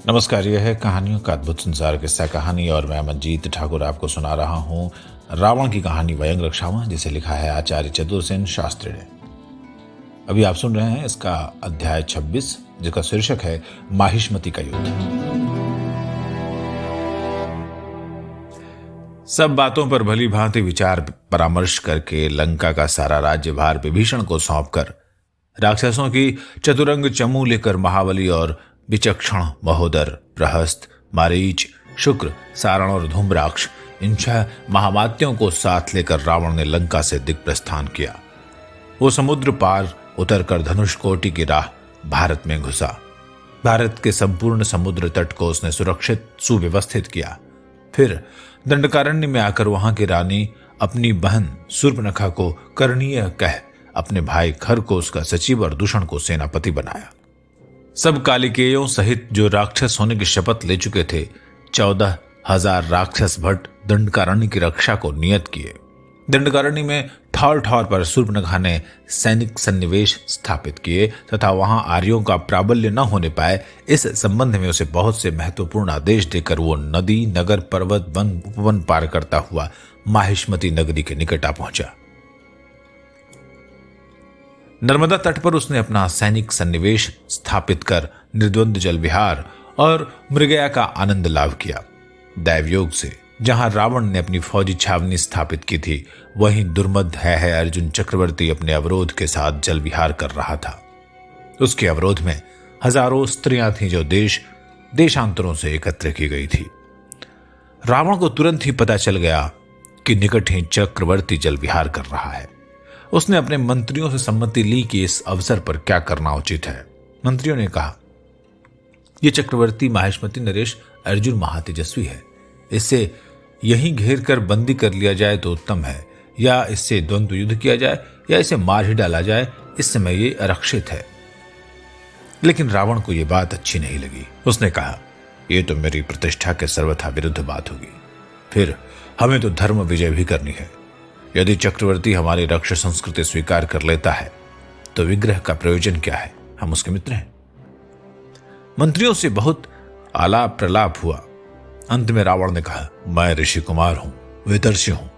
नमस्कार। यह है कहानियों का अद्भुत संसार किस्सा कहानी और मैं मंजीत ठाकुर आपको सुना रहा हूँ रावण की कहानी वयंग रक्षामा, जिसे लिखा है आचार्य चतुरसेन शास्त्री ने। अभी आप सुन रहे हैं इसका अध्याय 26, जिसका शीर्षक है माहिष्मति का युद्ध। सब बातों पर भली भांति विचार परामर्श करके लंका का सारा राज्यभार विभीषण को सौंपकर राक्षसों की चतुरंग चमू लेकर महाबली और विचक्षण महोदर, प्रहस्त, मारीच, शुक्र, सारण और धूम्राक्ष इन 6 महामात्यों को साथ लेकर रावण ने लंका से दिग्प्रस्थान किया। वो समुद्र पार उतरकर धनुष कोटि की राह भारत में घुसा। भारत के संपूर्ण समुद्र तट को उसने सुरक्षित सुव्यवस्थित किया। फिर दंडकारण्य में आकर वहां की रानी अपनी बहन शूर्पणखा को करणीय कह अपने भाई खर को उसका सचिव और दूषण को सेनापति बनाया। सब कालिकेयों सहित जो राक्षस होने की शपथ ले चुके थे 14,000 राक्षस भट्ट दंडकारण्य की रक्षा को नियत किए। दंडकारण्य में ठौर ठौर पर शूर्पणखा ने सैनिक सन्निवेश स्थापित किए तथा वहां आर्यों का प्राबल्य न होने पाए, इस संबंध में उसे बहुत से महत्वपूर्ण आदेश देकर वो नदी, नगर, पर्वत, वन, उपवन पार करता हुआ माहिष्मति नगरी के निकट आ पहुंचा। नर्मदा तट पर उसने अपना सैनिक सन्निवेश स्थापित कर निर्द्वंद जल विहार और मृगया का आनंद लाभ किया। दैवयोग से जहां रावण ने अपनी फौजी छावनी स्थापित की थी, वहीं दुर्मद है अर्जुन चक्रवर्ती अपने अवरोध के साथ जल विहार कर रहा था। उसके अवरोध में हजारों स्त्रियां थीं जो देशांतरों से एकत्र की गई थी। रावण को तुरंत ही पता चल गया कि निकट ही चक्रवर्ती जल विहार कर रहा है। उसने अपने मंत्रियों से सम्मति ली कि इस अवसर पर क्या करना उचित है। मंत्रियों ने कहा, यह चक्रवर्ती माहिष्मति नरेश अर्जुन महातेजस्वी है, इससे यहीं घेर कर बंदी कर लिया जाए तो उत्तम है, या इससे द्वंद्व युद्ध किया जाए या इसे मार ही डाला जाए, इस समय ये आरक्षित है। लेकिन रावण को यह बात अच्छी नहीं लगी। उसने कहा, यह तो मेरी प्रतिष्ठा के सर्वथा विरुद्ध बात होगी। फिर हमें तो धर्म विजय भी करनी है। यदि चक्रवर्ती हमारी रक्ष संस्कृति स्वीकार कर लेता है तो विग्रह का प्रयोजन क्या है? हम उसके मित्र हैं। मंत्रियों से बहुत आलाप प्रलाप हुआ। अंत में रावण ने कहा, मैं ऋषि कुमार हूं, वेतर्षि हूं,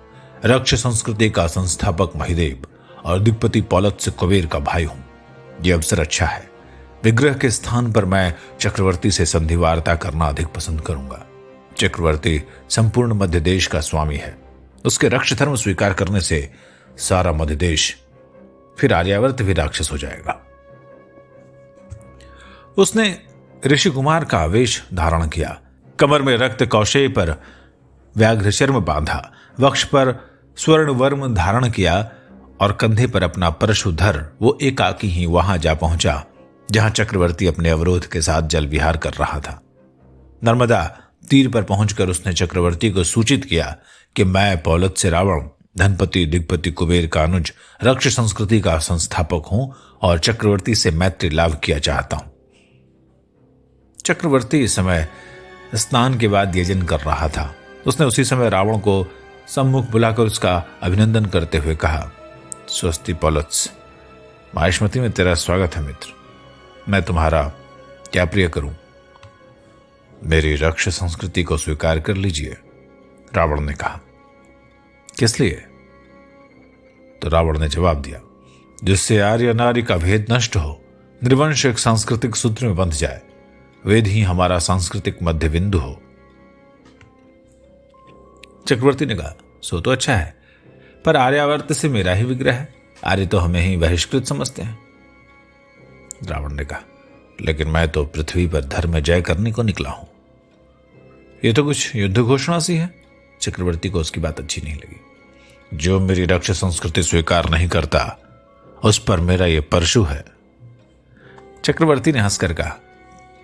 रक्ष संस्कृति का संस्थापक महिदेव और दिग्पति पौलत से कुबेर का भाई हूं। यह अवसर अच्छा है। विग्रह के स्थान पर मैं चक्रवर्ती से संधि वार्ता करना अधिक पसंद करूंगा। चक्रवर्ती संपूर्ण मध्य देश का स्वामी है। उसके रक्ष धर्म स्वीकार करने से सारा मध्य देश, फिर आर्यावर्त भी राक्षस हो जाएगा। उसने ऋषि कुमार का आवेश धारण किया, कमर में रक्त कौशेय पर व्याघ्र शर्म बांधा, वक्ष पर स्वर्ण वर्म धारण किया और कंधे पर अपना परशुधर वो एकाकी ही वहां जा पहुंचा जहां चक्रवर्ती अपने अवरोध के साथ जल विहार कर रहा था। नर्मदा तीर पर पहुंचकर उसने चक्रवर्ती को सूचित किया कि मैं पौलत से रावण, धनपति दिग्पति कुबेर का अनुज, रक्ष संस्कृति का संस्थापक हूं और चक्रवर्ती से मैत्री लाभ किया चाहता हूं। चक्रवर्ती इस समय स्नान के बाद यजन कर रहा था। उसने उसी समय रावण को सम्मुख बुलाकर उसका अभिनंदन करते हुए कहा, स्वस्ति पौलत्स, माहिष्मति में तेरा स्वागत है मित्र। मैं तुम्हारा क्या प्रिय करूं? मेरी रक्ष संस्कृति को स्वीकार कर लीजिए, रावण ने कहा। किस लिए? तो रावण ने जवाब दिया, जिससे आर्य नारी का भेद नष्ट हो, निर्वंश एक सांस्कृतिक सूत्र में बंध जाए, वेद ही हमारा सांस्कृतिक मध्य बिंदु हो। चक्रवर्ती ने कहा, सो तो अच्छा है, पर आर्यावर्त से मेरा ही विग्रह है। आर्य तो हमें ही बहिष्कृत समझते हैं। रावण ने कहा, लेकिन मैं तो पृथ्वी पर धर्म जय करने को निकला हूं। यह तो कुछ युद्ध घोषणा सी है। चक्रवर्ती को उसकी बात अच्छी नहीं लगी। जो मेरी रक्ष संस्कृति स्वीकार नहीं करता उस पर मेरा यह परशु है। चक्रवर्ती ने हंसकर कहा,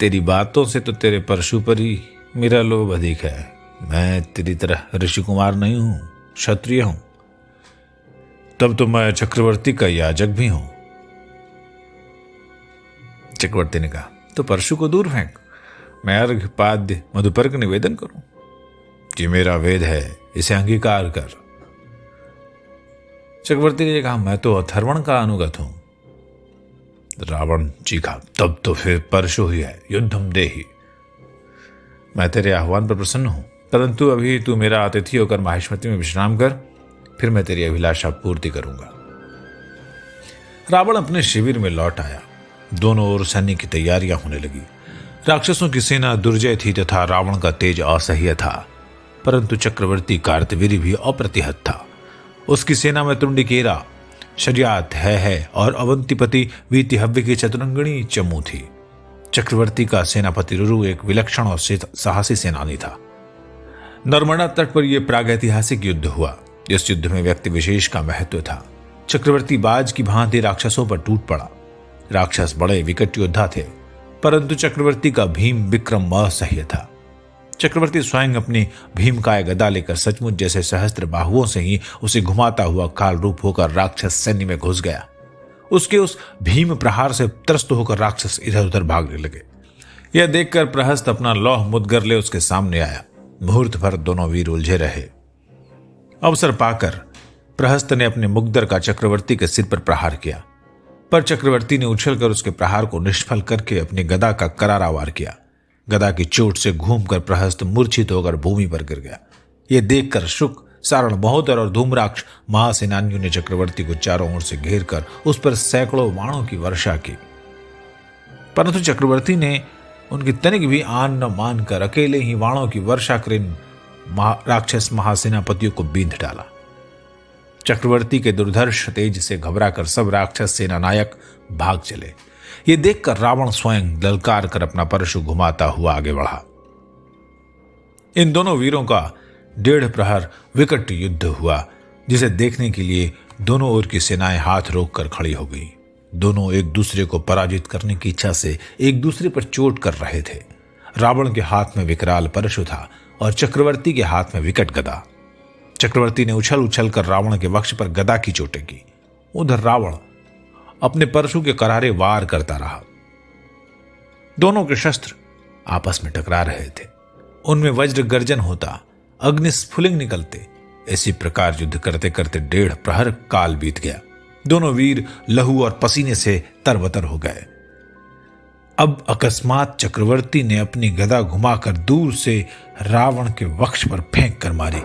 तेरी बातों से तो तेरे परशु पर ही मेरा लोभ अधिक है। मैं तेरी तरह ऋषि कुमार नहीं हूं, क्षत्रिय हूं। तब तो मैं चक्रवर्ती का याजक भी हूं। चक्रवर्ती ने कहा, तो परशु को दूर फेंक, मैं अर्घ पाद्य मधुपर्क निवेदन करूं। कि मेरा वेद है, इसे अंगीकार कर। चक्रवर्ती ने कहा, मैं तो अथर्वण का अनुगत हूं। रावण चीखा, तब तो फिर परशु ही है, युद्धम देहि। मैं तेरे आह्वान पर प्रसन्न हूं, परंतु अभी तू मेरा अतिथि होकर माहिष्मति में विश्राम कर, फिर मैं तेरी अभिलाषा पूर्ति करूंगा। रावण अपने शिविर में लौट आया। दोनों ओर सैन्य की तैयारियां होने लगी। राक्षसों की सेना दुर्जय थी तथा रावण का तेज असह्य था, परंतु चक्रवर्ती कार्तवीर्य भी अप्रतिहत था। उसकी सेना में तुंडिकेरा, शर्यात है और अवंतिपति वीतिहव्य की चतुरंगणी चमू थी। चक्रवर्ती का सेनापति रुरु एक विलक्षण और साहसी सेनानी था। नर्मदा तट पर यह प्रागैतिहासिक युद्ध हुआ। इस युद्ध में व्यक्ति विशेष का महत्व था। चक्रवर्ती बाज की भांति राक्षसों पर टूट पड़ा। राक्षस बड़े विकट योद्धा थे, परंतु चक्रवर्ती का भीम विक्रम असह्य था। चक्रवर्ती स्वयं अपनी भीमकाय गदा लेकर सचमुच जैसे सहस्त्र बाहुओं से ही उसे घुमाता हुआ काल रूप होकर राक्षस सैन्य में घुस गया। उसके उस भीम प्रहार से त्रस्त होकर राक्षस इधर उधर भागने लगे। यह देखकर प्रहस्त अपना लौह मुद्गर ले उसके सामने आया। मुहूर्त भर दोनों वीर उलझे रहे। अवसर पाकर प्रहस्त ने अपने मुग्दर का चक्रवर्ती के सिर पर प्रहार किया, पर चक्रवर्ती ने उछलकर उसके प्रहार को निष्फल करके अपनी गदा का करारा वार किया। गदा की चोट से घूमकर प्रहस्त मूर्छित होकर भूमि पर गिर गया। यह देखकर शुक, सारण, महोदर और धूम्राक्ष महासेनानियों ने चक्रवर्ती को चारों ओर से घेर कर उस पर सैकड़ों बाणों की वर्षा की, परंतु चक्रवर्ती ने उनकी तनिक भी आन न मानकर अकेले ही बाणों की वर्षा कर इन राक्षस महासेनापतियों को बींध डाला। चक्रवर्ती के दुर्धर्ष तेज से घबराकर सब राक्षस सेना नायक भाग चले। ये देखकर रावण स्वयं ललकार कर अपना परशु घुमाता हुआ आगे बढ़ा। इन दोनों वीरों का 1.5 प्रहर विकट युद्ध हुआ, जिसे देखने के लिए दोनों ओर की सेनाएं हाथ रोक कर खड़ी हो गई। दोनों एक दूसरे को पराजित करने की इच्छा से एक दूसरे पर चोट कर रहे थे। रावण के हाथ में विकराल परशु था और चक्रवर्ती के हाथ में विकट गदा। चक्रवर्ती ने उछल उछल कर रावण के वक्ष पर गदा की चोटें की। उधर रावण अपने परशु के करारे वार करता रहा। दोनों के शस्त्र आपस में टकरा रहे थे। उनमें वज्र गर्जन होता, अग्निस्फुलिंग निकलते। इसी प्रकार युद्ध करते करते 1.5 प्रहर काल बीत गया। दोनों वीर लहू और पसीने से तरबतर हो गए। अब अकस्मात चक्रवर्ती ने अपनी गदा घुमाकर दूर से रावण के वक्ष पर फेंक कर मारी।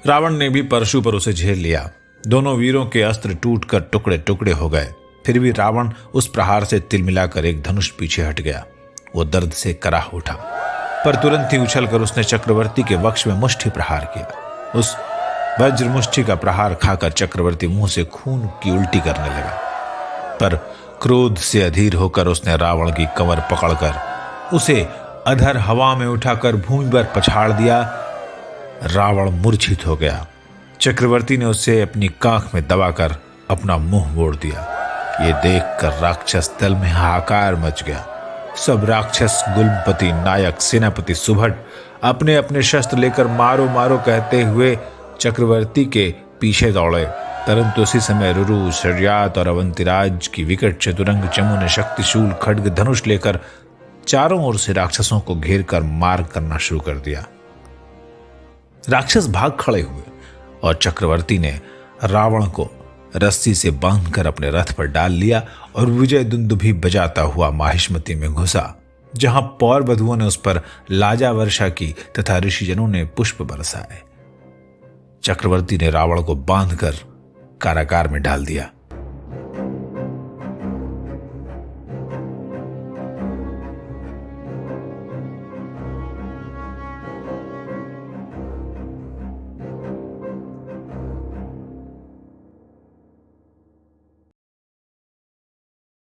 रावण ने भी परशु पर उसे झेल लिया। दोनों वीरों के अस्त्र टूटकर टुकड़े टुकड़े हो गए। फिर भी रावण उस प्रहार से तिलमिलाकर एक धनुष पीछे हट गया। वो दर्द से कराह उठा, पर तुरंत ही उछलकर उसने चक्रवर्ती के वक्ष में मुष्टि प्रहार किया। उस वज्र मुष्टि का प्रहार खाकर चक्रवर्ती मुंह से खून की उल्टी करने लगा, पर क्रोध से अधीर होकर उसने रावण की कमर पकड़कर उसे अधर हवा में उठाकर भूमि पर पछाड़ दिया। रावण मूर्छित हो गया। चक्रवर्ती ने उसे अपनी काख में दबाकर अपना मुंह मोड़ दिया। ये देखकर राक्षस दल में हाहाकार मच गया। सब राक्षस गुलपति, नायक, सेनापति सुभट अपने अपने शस्त्र लेकर मारो मारो कहते हुए चक्रवर्ती के पीछे दौड़े। परंतु उसी समय रुरु, शर्यात और अवंतिराज की विकट चतुरंग चमू ने शक्तिशूल खड्ग धनुष लेकर चारों ओर से राक्षसों को घेर कर मार करना शुरू कर दिया। राक्षस भाग खड़े हुए और चक्रवर्ती ने रावण को रस्सी से बांधकर अपने रथ पर डाल लिया और विजय दुंदुभी बजाता हुआ माहिष्मति में घुसा, जहां पौर वधुओं ने उस पर लाजा वर्षा की तथा ऋषिजनों ने पुष्प बरसाए। चक्रवर्ती ने रावण को बांधकर कारागार में डाल दिया।